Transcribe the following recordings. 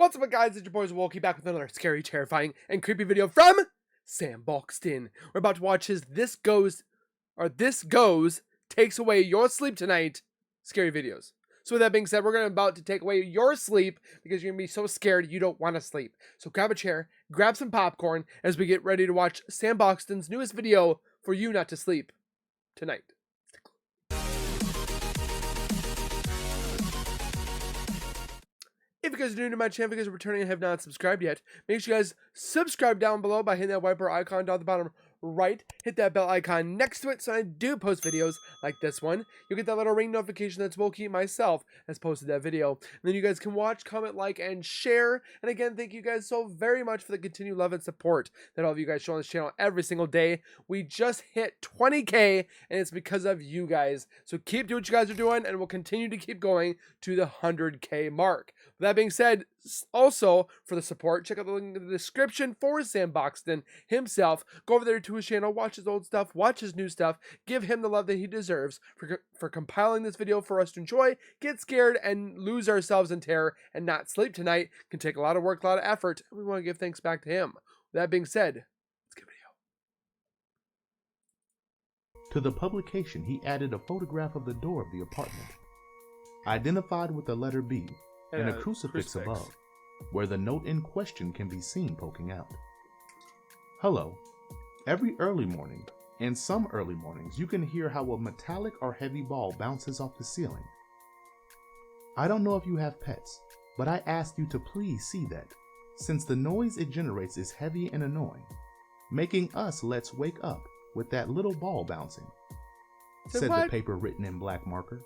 What's up guys, it's your boy Zowoki back with another scary, terrifying, and creepy video from SandBoxten. We're about to watch his This Goes Takes Away Your Sleep Tonight scary videos. So with that being said, we're about to take away your sleep because you're going to be so scared you don't want to sleep. So grab a chair, grab some popcorn as we get ready to watch SandBoxten's newest video for you not to sleep tonight. If you guys are new to my channel, if you guys are returning and have not subscribed yet, make sure you guys subscribe down below by hitting that wiper icon down at the bottom right. Hit that bell icon next to it so I do post videos like this one. You'll get that little ring notification that Zowoki myself has posted that video. And then you guys can watch, comment, like, and share. And again, thank you guys so very much for the continued love and support that all of you guys show on this channel every single day. We just hit 20K and it's because of you guys. So keep doing what you guys are doing and we'll continue to keep going to the 100K mark. With that being said, also for the support, check out the link in the description for SandBoxten himself. Go over there to his channel, watch his old stuff, watch his new stuff, give him the love that he deserves for compiling this video for us to enjoy, get scared, and lose ourselves in terror and not sleep tonight. Can take a lot of work, a lot of effort, and we want to give thanks back to him. With that being said, let's get a video. To the publication, he added a photograph of the door of the apartment, identified with the letter B, and a crucifix above, where the note in question can be seen poking out. Hello. Every early morning, and some early mornings, you can hear how a metallic or heavy ball bounces off the ceiling. I don't know if you have pets, but I ask you to please see that, since the noise it generates is heavy and annoying, making us let's wake up with that little ball bouncing, said the paper written in black marker.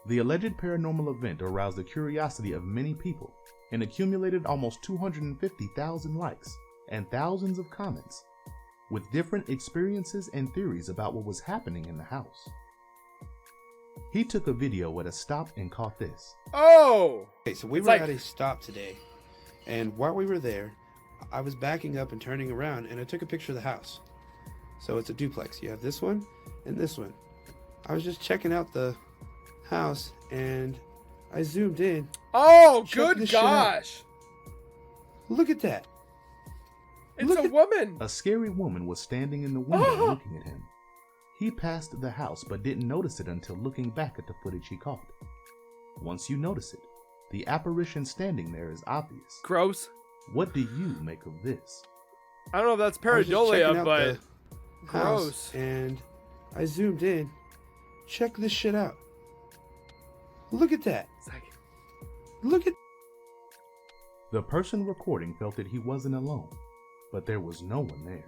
The alleged paranormal event aroused the curiosity of many people and accumulated almost 250,000 likes and thousands of comments, with different experiences and theories about what was happening in the house. He took a video at a stop and caught this. Oh! Okay, so we were at a stop today, and while we were there, I was backing up and turning around, and I took a picture of the house. So it's a duplex. You have this one and this one. I was just checking out the house, and I zoomed in. Oh, good gosh! Look at that. It's a woman. A scary woman was standing in the window looking at him. He passed the house but didn't notice it until looking back at the footage he caught. Once you notice it, the apparition standing there is obvious. Gross. What do you make of this? I don't know if that's pareidolia, but gross. And I zoomed in. Check this shit out. Look at that. Look at. The person recording felt that he wasn't alone, but there was no one there.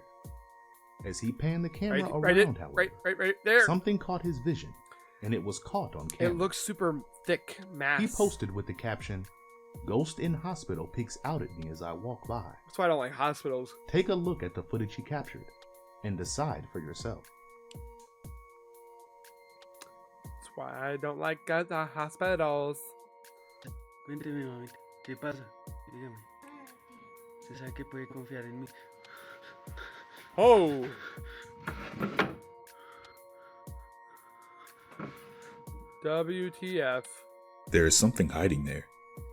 As he panned the camera around, however, right there, something caught his vision, and it was caught on camera. It looks super thick mass. He posted with the caption, "Ghost in hospital peeks out at me as I walk by." That's why I don't like hospitals. Take a look at the footage he captured and decide for yourself. That's why I don't like the hospitals. Cuénteme, mamita, ¿qué pasa? Dígame. Usted sabe que puede confiar en mí. Oh! WTF. There is something hiding there.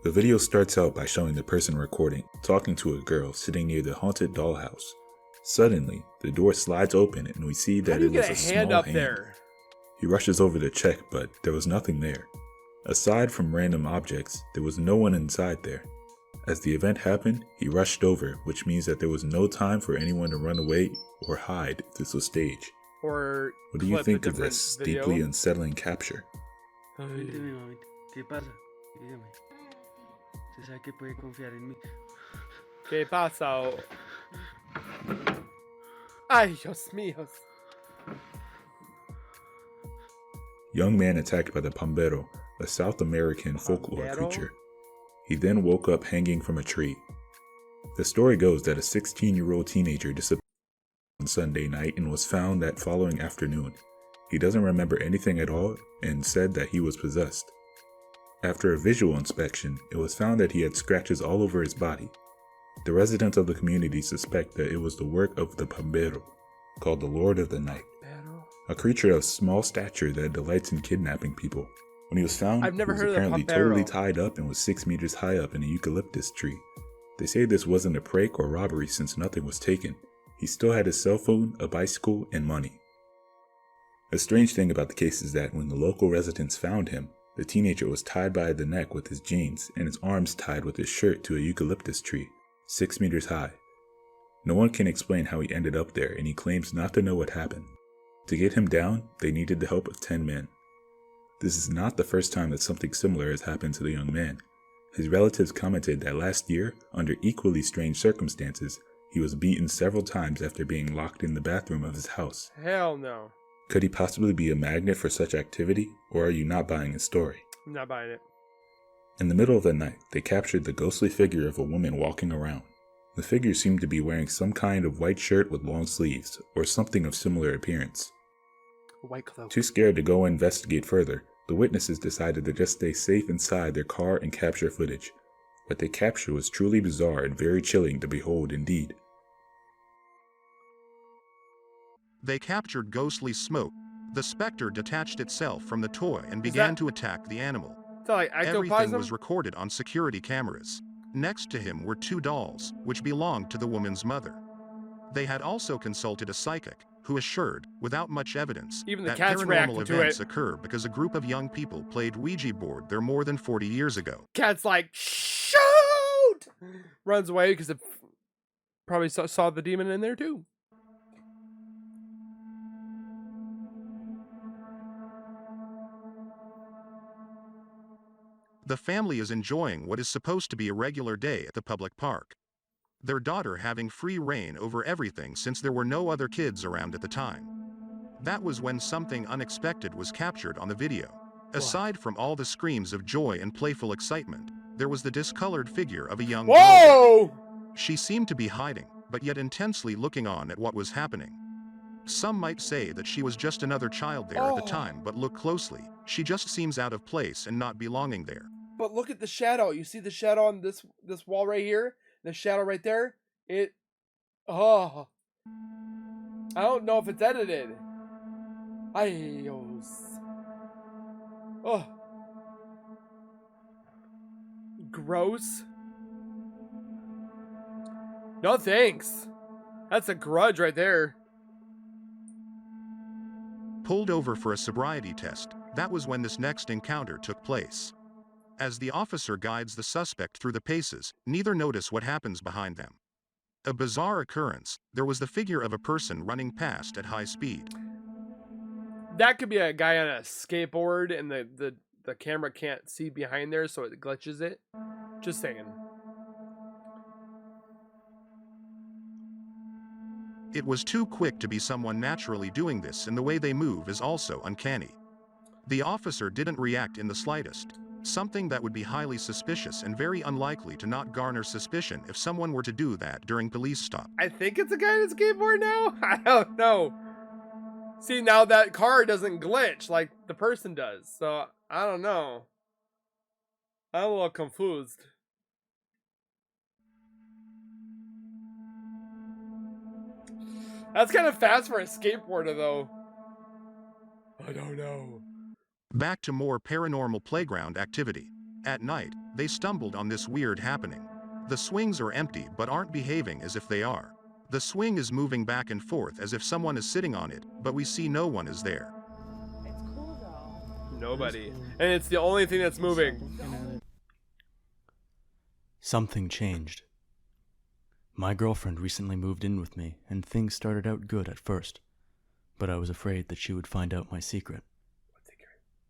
The video starts out by showing the person recording talking to a girl sitting near the haunted dollhouse. Suddenly, the door slides open and we see that it was a small hand. There? He rushes over to check, but there was nothing there. Aside from random objects, there was no one inside there. As the event happened, he rushed over, which means that there was no time for anyone to run away or hide if this was staged. Or what do you think of this deeply unsettling capture? Cuénteme, mamita, ¿qué pasa? Dígame. Usted sabe que puede confiar en mí. ¿Qué pasa? Ay, Dios mío. Young man attacked by the Pombero, a South American folklore creature. He then woke up hanging from a tree. The story goes that a 16-year-old teenager disappeared on Sunday night and was found that following afternoon. He doesn't remember anything at all and said that he was possessed. After a visual inspection, it was found that he had scratches all over his body. The residents of the community suspect that it was the work of the Pombero, called the Lord of the Night, a creature of small stature that delights in kidnapping people. When he was found, I've never he was heard of the apparently Pombero. totally tied up and was 6 meters high up in a eucalyptus tree. They say this wasn't a prank or robbery since nothing was taken. He still had his cell phone, a bicycle, and money. A strange thing about the case is that when the local residents found him, the teenager was tied by the neck with his jeans and his arms tied with his shirt to a eucalyptus tree, 6 meters high. No one can explain how he ended up there, and he claims not to know what happened. To get him down, they needed the help of 10 men. This is not the first time that something similar has happened to the young man. His relatives commented that last year, under equally strange circumstances, he was beaten several times after being locked in the bathroom of his house. Hell no. Could he possibly be a magnet for such activity, or are you not buying his story? I'm not buying it. In the middle of the night, they captured the ghostly figure of a woman walking around. The figure seemed to be wearing some kind of white shirt with long sleeves, or something of similar appearance. White cloak. Too scared to go investigate further, the witnesses decided to just stay safe inside their car and capture footage. What they captured was truly bizarre and very chilling to behold indeed. They captured ghostly smoke. The specter detached itself from the toy and began to attack the animal. So like Everything ectoplasm? was recorded on security cameras. Next to him were 2 dolls, which belonged to the woman's mother. They had also consulted a psychic, who assured, without much evidence, Even the that cat's paranormal reacting to events it. occur because a group of young people played Ouija board there more than 40 years ago. Cat's like, shoot! Runs away because it probably saw the demon in there too. The family is enjoying what is supposed to be a regular day at the public park. Their daughter having free reign over everything since there were no other kids around at the time. That was when something unexpected was captured on the video. Aside from all the screams of joy and playful excitement, there was the discolored figure of a young girl. Whoa! She seemed to be hiding, but yet intensely looking on at what was happening. Some might say that she was just another child there at the time, but look closely, she just seems out of place and not belonging there. But look at the shadow. You see the shadow on this wall right here? The shadow right there? I don't know if it's edited. Ayos. Oh. Gross. No thanks. That's a grudge right there. Pulled over for a sobriety test, that was when this next encounter took place. As the officer guides the suspect through the paces, neither notice what happens behind them. A bizarre occurrence, there was the figure of a person running past at high speed. That could be a guy on a skateboard and the camera can't see behind there, so it glitches it. Just saying. It was too quick to be someone naturally doing this, and the way they move is also uncanny. The officer didn't react in the slightest, something that would be highly suspicious and very unlikely to not garner suspicion if someone were to do that during police stop. I think it's a guy on a skateboard now? I don't know. See, now that car doesn't glitch like the person does, so I don't know. I'm a little confused. That's kind of fast for a skateboarder, though. I don't know. Back to more paranormal playground activity. At night, they stumbled on this weird happening. The swings are empty but aren't behaving as if they are. The swing is moving back and forth as if someone is sitting on it, but we see no one is there. It's cool though. Nobody. And it's the only thing that's moving. Something changed. My girlfriend recently moved in with me, and things started out good at first, but I was afraid that she would find out my secret.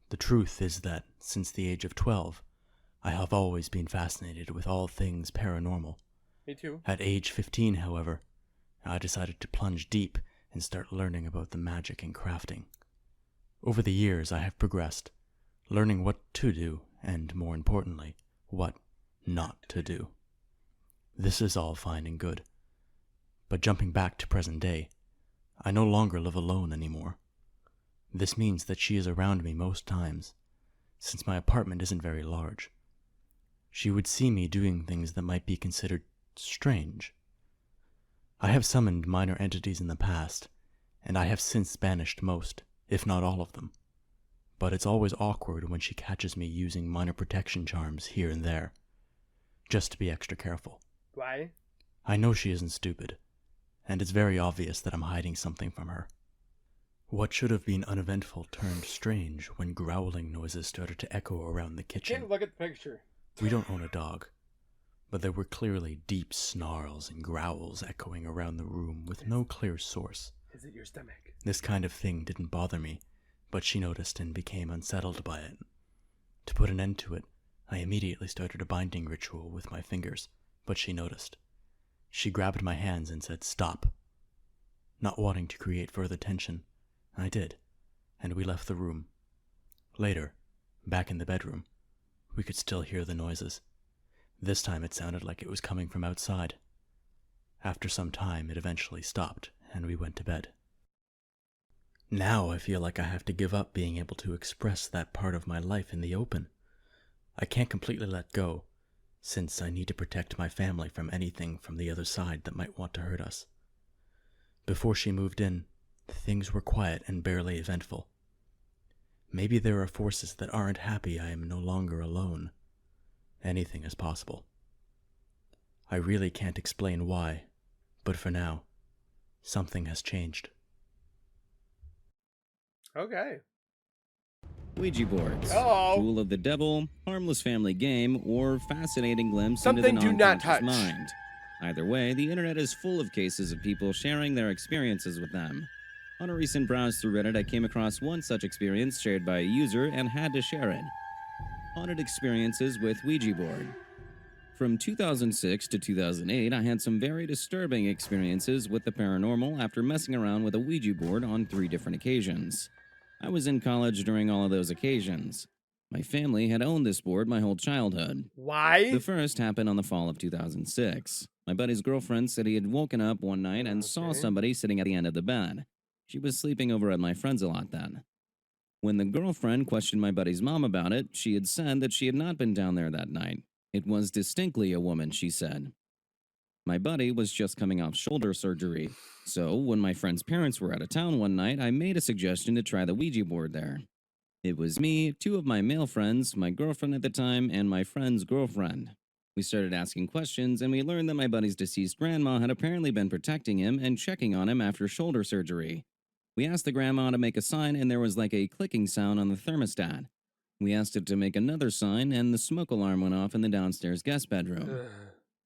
The truth is that, since the age of 12, I have always been fascinated with all things paranormal. Me too. At age 15, however, I decided to plunge deep and start learning about the magic in crafting. Over the years, I have progressed, learning what to do, and more importantly, what not to do. This is all fine and good. But jumping back to present day, I no longer live alone anymore. This means that she is around me most times, since my apartment isn't very large. She would see me doing things that might be considered strange. I have summoned minor entities in the past, and I have since banished most, if not all of them. but it's always awkward when she catches me using minor protection charms here and there. Just to be extra careful. Why? I know she isn't stupid, and it's very obvious that I'm hiding something from her. What should have been uneventful turned strange when growling noises started to echo around the kitchen. Can't look at the picture. We don't own a dog, but there were clearly deep snarls and growls echoing around the room with no clear source. Is it your stomach? This kind of thing didn't bother me, but she noticed and became unsettled by it. To put an end to it, I immediately started a binding ritual with my fingers, but she noticed. She grabbed my hands and said, "Stop." Not wanting to create further tension, I did, and we left the room. Later, back in the bedroom, we could still hear the noises. This time it sounded like it was coming from outside. After some time, it eventually stopped, and we went to bed. Now I feel like I have to give up being able to express that part of my life in the open. I can't completely let go, since I need to protect my family from anything from the other side that might want to hurt us. Before she moved in, things were quiet and barely eventful. Maybe there are forces that aren't happy I am no longer alone. Anything is possible. I really can't explain why, but for now, something has changed. Okay. Ouija boards, Oh. tool of the devil, harmless family game, or fascinating glimpse Something into the do not non-conscious touch. mind. Either way, the internet is full of cases of people sharing their experiences with them. On a recent browse through Reddit, I came across one such experience shared by a user and had to share it. Haunted experiences with Ouija board. From 2006 to 2008, I had some very disturbing experiences with the paranormal after messing around with a Ouija board on 3 different occasions. I was in college during all of those occasions. My family had owned this board my whole childhood. Why? The first happened on the fall of 2006. My buddy's girlfriend said he had woken up one night and saw somebody sitting at the end of the bed. She was sleeping over at my friend's a lot then. When the girlfriend questioned my buddy's mom about it, she had said that she had not been down there that night. It was distinctly a woman, she said. My buddy was just coming off shoulder surgery, so when my friend's parents were out of town one night, I made a suggestion to try the Ouija board there. It was me, 2 of my male friends, my girlfriend at the time, and my friend's girlfriend. We started asking questions, and we learned that my buddy's deceased grandma had apparently been protecting him and checking on him after shoulder surgery. We asked the grandma to make a sign, and there was like a clicking sound on the thermostat. We asked it to make another sign, and the smoke alarm went off in the downstairs guest bedroom.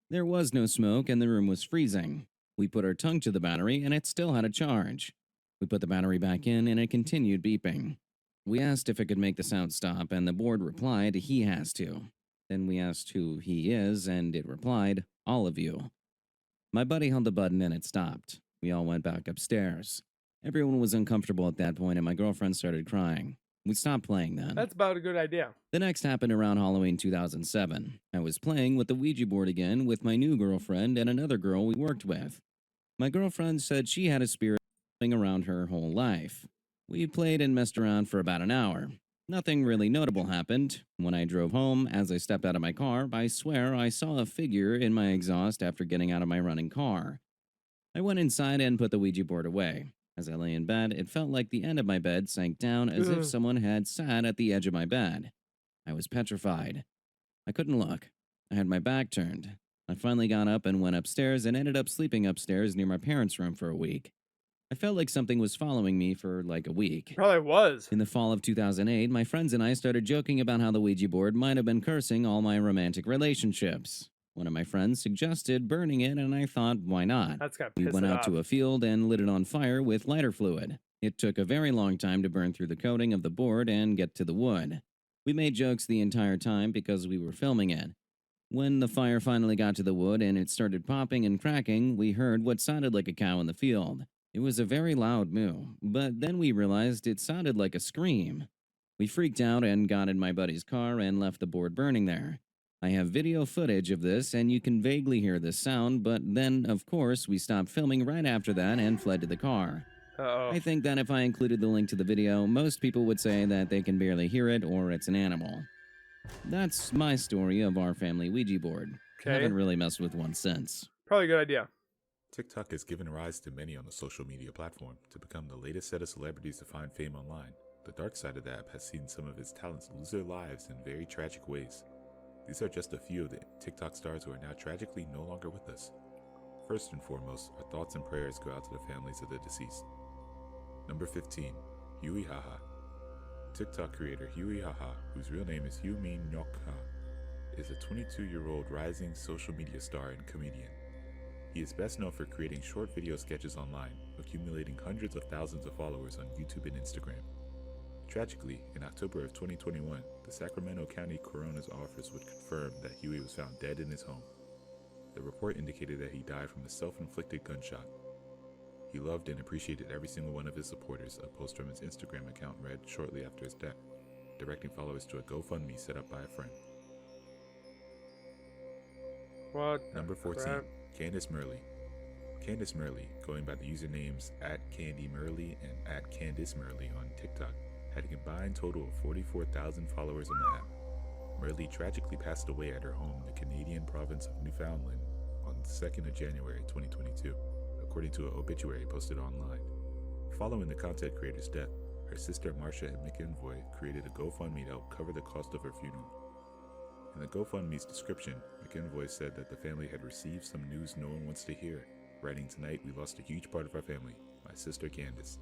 There was no smoke, and the room was freezing. We put our tongue to the battery, and it still had a charge. We put the battery back in, and it continued beeping. We asked if it could make the sound stop, and the board replied, "He has to." Then we asked who he is, and it replied, "All of you." My buddy held the button, and it stopped. We all went back upstairs. Everyone was uncomfortable at that point, and my girlfriend started crying. We stopped playing then. That's about a good idea. The next happened around Halloween 2007. I was playing with the Ouija board again with my new girlfriend and another girl we worked with. My girlfriend said she had a spirit around her whole life. We played and messed around for about an hour. Nothing really notable happened. When I drove home, as I stepped out of my car, I swear I saw a figure in my exhaust after getting out of my running car. I went inside and put the Ouija board away. As I lay in bed, it felt like the end of my bed sank down as if someone had sat at the edge of my bed. I was petrified. I couldn't look. I had my back turned. I finally got up and went upstairs and ended up sleeping upstairs near my parents' room for a week. I felt like something was following me for like a week. Probably was. In the fall of 2008, my friends and I started joking about how the Ouija board might have been cursing all my romantic relationships. One of my friends suggested burning it, and I thought, why not? That's got We pissed went it out off. to a field and lit it on fire with lighter fluid. It took a very long time to burn through the coating of the board and get to the wood. We made jokes the entire time because we were filming it. When the fire finally got to the wood and it started popping and cracking, we heard what sounded like a cow in the field. It was a very loud moo, but then we realized it sounded like a scream. We freaked out and got in my buddy's car and left the board burning there. I have video footage of this, and you can vaguely hear this sound, but then, of course, we stopped filming right after that and fled to the car. Uh-oh. I think that if I included the link to the video, most people would say that they can barely hear it or it's an animal. That's my story of our family Ouija board. Okay. Haven't really messed with one since. Probably a good idea. TikTok has given rise to many on the social media platform to become the latest set of celebrities to find fame online. the dark side of the app has seen some of its talents lose their lives in very tragic ways. These are just a few of the TikTok stars who are now tragically no longer with us. First and foremost, our thoughts and prayers go out to the families of the deceased. Number 15, Huey Haha. TikTok creator Huey Haha, whose real name is Huey Nyokha, is a 22-year-old rising social media star and comedian. He is best known for creating short video sketches online, accumulating hundreds of thousands of followers on YouTube and Instagram. Tragically, in October of 2021, the Sacramento County Coroner's Office would confirm that Huey was found dead in his home. The report indicated that he died from a self-inflicted gunshot. He loved and appreciated every single one of his supporters, a post from his Instagram account read shortly after his death, directing followers to a GoFundMe set up by a friend. Number 14, Candace Murley. Candace Murley, going by the usernames @CandyMurley and @CandiceMurley on TikTok, had a combined total of 44,000 followers on the app. Murley tragically passed away at her home in the Canadian province of Newfoundland on the 2nd of January 2022, according to an obituary posted online. Following the content creator's death, her sister Marcia McEnvoy created a GoFundMe to help cover the cost of her funeral. In the GoFundMe's description, McEnvoy said that the family had received some news no one wants to hear, writing, "Tonight we lost a huge part of our family, my sister Candace.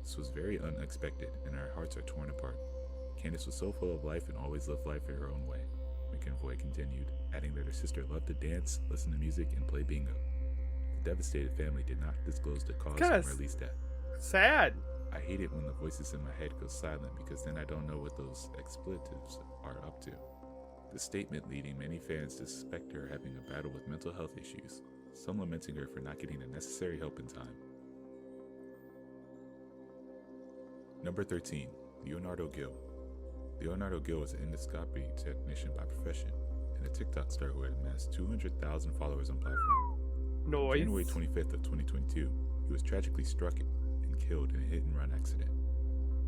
This was very unexpected, and our hearts are torn apart. Candace was so full of life and always lived life in her own way," McEnvoy continued, adding that her sister loved to dance, listen to music, and play bingo. The devastated family did not disclose the cause of Murley's death. Sad. "I hate it when the voices in my head go silent because then I don't know what those expletives are up to." The statement leading many fans to suspect her having a battle with mental health issues, some lamenting her for not getting the necessary help in time. Number 13, Leonardo Gil. Leonardo Gil was an endoscopy technician by profession and a TikTok star who had amassed 200,000 followers on platform. On January 25th of 2022, he was tragically struck and killed in a hit-and-run accident.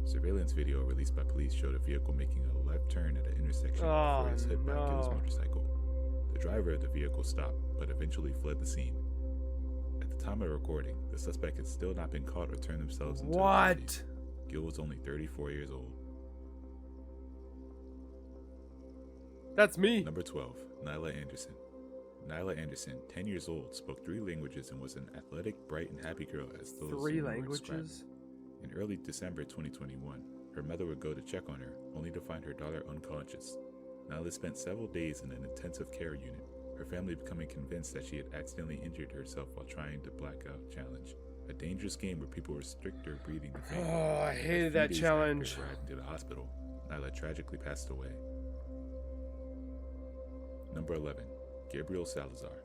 Surveillance video released by police showed a vehicle making a left turn at an intersection before it hit back Gil's motorcycle. The driver of the vehicle stopped, but eventually fled the scene. At the time of recording, the suspect had still not been caught or turned themselves into authorities. Gil was only 34 years old. That's me. Number 12, Nyla Anderson. Nyla Anderson, 10 years old, spoke 3 languages and was an athletic, bright, and happy girl as those 3 who languages? In early December 2021, her mother would go to check on her, only to find her daughter unconscious. Nyla spent several days in an intensive care unit, her family becoming convinced that she had accidentally injured herself while trying the blackout challenge, a dangerous game where people restrict their breathing to faint. I hated that challenge. Arriving to the hospital, Nyla tragically passed away. Number 11, Gabriel Salazar.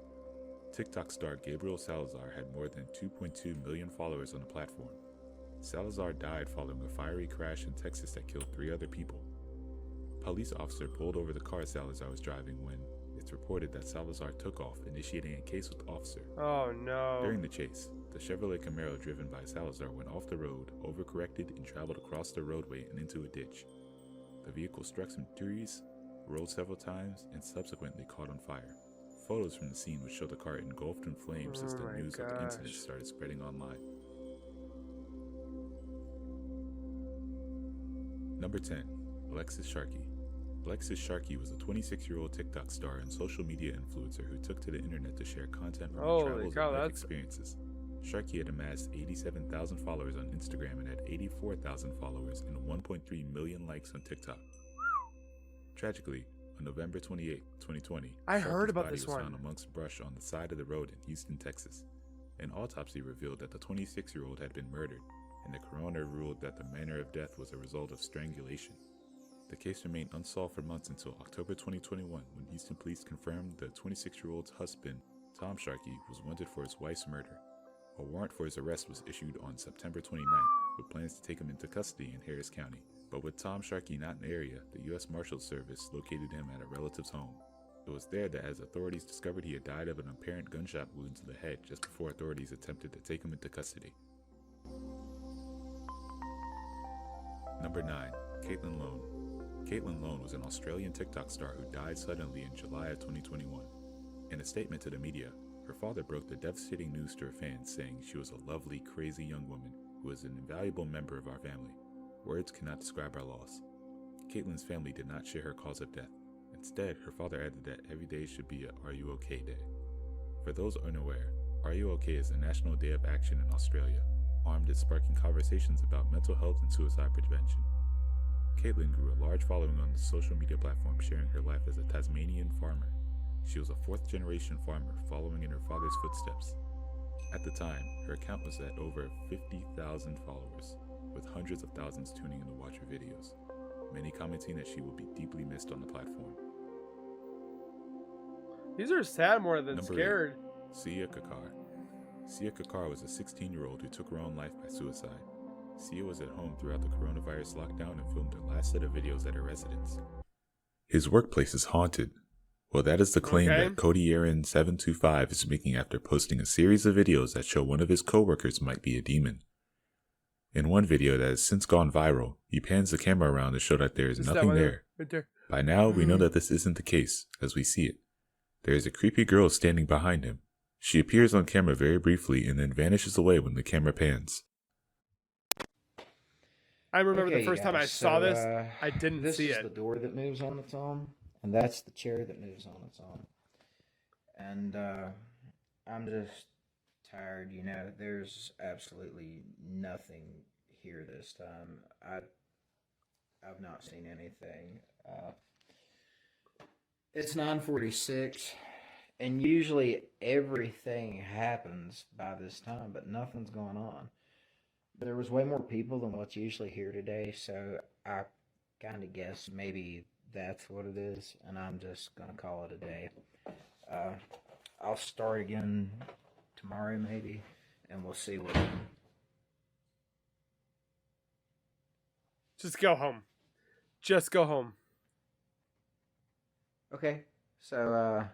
TikTok star Gabriel Salazar had more than 2.2 million followers on the platform. Salazar died following a fiery crash in Texas that killed 3 other people. A police officer pulled over the car Salazar was driving when it's reported that Salazar took off, initiating a case with the officer. Oh no. During the chase, the Chevrolet Camaro driven by Salazar went off the road, overcorrected, and traveled across the roadway and into a ditch. The vehicle struck some trees, rolled several times, and subsequently caught on fire. Photos from the scene would show the car engulfed in flames as the news of the incident started spreading online. Number 10, Alexis Sharkey. Alexis Sharkey was a 26-year-old TikTok star and social media influencer who took to the internet to share content from her travels and life experiences. Sharkey had amassed 87,000 followers on Instagram and had 84,000 followers and 1.3 million likes on TikTok. Tragically, on November 28, 2020, I heard about this was one. found amongst brush on the side of the road in Houston, Texas. An autopsy revealed that the 26-year-old had been murdered, and the coroner ruled that the manner of death was a result of strangulation. The case remained unsolved for months until October 2021, when Houston police confirmed the 26-year-old's husband, Tom Sharkey, was wanted for his wife's murder. A warrant for his arrest was issued on September 29th, with plans to take him into custody in Harris County. But with Tom Sharkey not in the area, the U.S. Marshals Service located him at a relative's home. It was there that as authorities discovered he had died of an apparent gunshot wound to the head just before authorities attempted to take him into custody. Number 9, Caitlin Lone. Caitlin Lone was an Australian TikTok star who died suddenly in July of 2021. In a statement to the media, her father broke the devastating news to her fans, saying she was a lovely, crazy young woman who was an invaluable member of our family. Words cannot describe our loss. Caitlin's family did not share her cause of death. Instead, her father added that every day should be a Are You OK Day. For those unaware, Are You OK is a national day of action in Australia, armed at sparking conversations about mental health and suicide prevention. Caitlin grew a large following on the social media platform, sharing her life as a Tasmanian farmer. She was a fourth-generation farmer, following in her father's footsteps. At the time, her account was at over 50,000 followers, with hundreds of thousands tuning in to watch her videos, many commenting that she will be deeply missed on the platform. These are sad more than Number scared. 8. Sia Kakar. Sia Kakar was a 16-year-old who took her own life by suicide. Sia was at home throughout the coronavirus lockdown and filmed her last set of videos at her residence. His workplace is haunted. Well, that is the claim that Cody Aaron 725 is making after posting a series of videos that show one of his coworkers might be a demon. In one video that has since gone viral, he pans the camera around to show that there is nothing there. Right there. By now, we know that this isn't the case, as we see it. There is a creepy girl standing behind him. She appears on camera very briefly and then vanishes away when the camera pans. I remember the first time I saw this, I didn't see it. This is the door that moves on its own, and that's the chair that moves on its own. And I'm just tired, you know. There's absolutely nothing here this time. I've not seen anything. It's 9:46, and usually everything happens by this time, but nothing's going on. There was way more people than what's usually here today, so I kind of guess maybe that's what it is, and I'm just going to call it a day. I'll start again tomorrow maybe, and we'll see what... Just go home. Just go home. Okay, so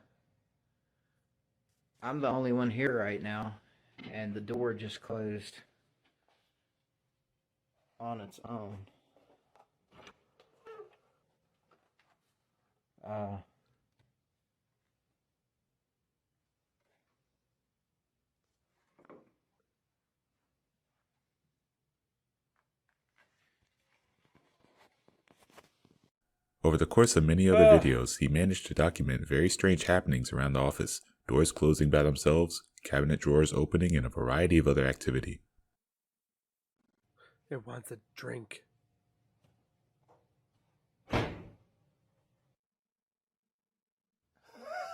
I'm the only one here right now, and the door just closed on its own. Over the course of many other videos, he managed to document very strange happenings around the office, doors closing by themselves, cabinet drawers opening, and a variety of other activity. It wants a drink. There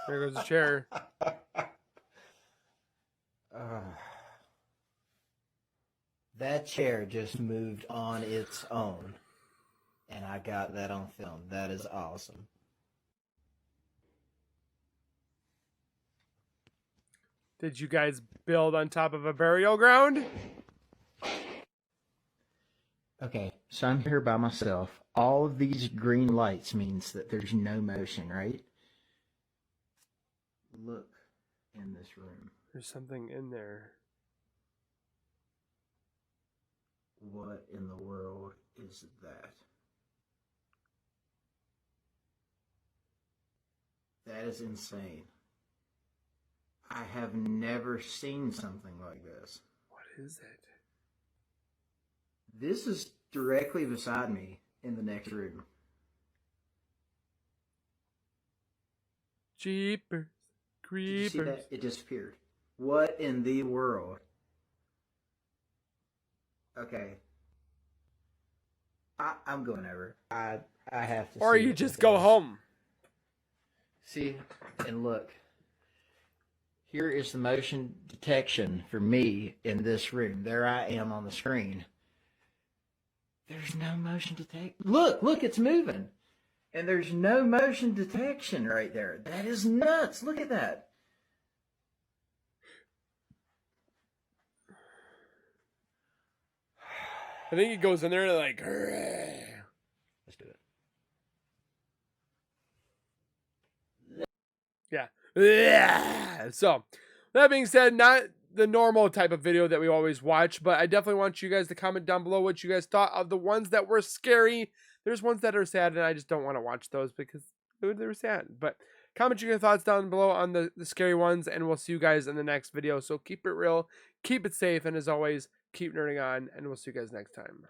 goes the chair. That chair just moved on its own. And I got that on film. That is awesome. Did you guys build on top of a burial ground? Okay, so I'm here by myself. All of these green lights means that there's no motion, right? Look in this room. There's something in there. What in the world is that? That is insane. I have never seen something like this. What is it? This is directly beside me in the next room. Jeepers, creepers. Did you see that? It disappeared. What in the world? Okay. I'm going over. I have to Or see you it just with go this. home. See, and look. Here is the motion detection for me in this room. There I am on the screen. There's no motion detection. Look, it's moving. And there's no motion detection right there. That is nuts. Look at that. I think it goes in there like... Let's do it. Yeah. So, that being said, not the normal type of video that we always watch, but I definitely want you guys to comment down below what you guys thought of the ones that were scary. There's ones that are sad, and I just don't want to watch those because they were sad. But comment your thoughts down below on the scary ones, and we'll see you guys in the next video. So keep it real, keep it safe, and as always, keep nerding on, and we'll see you guys next time.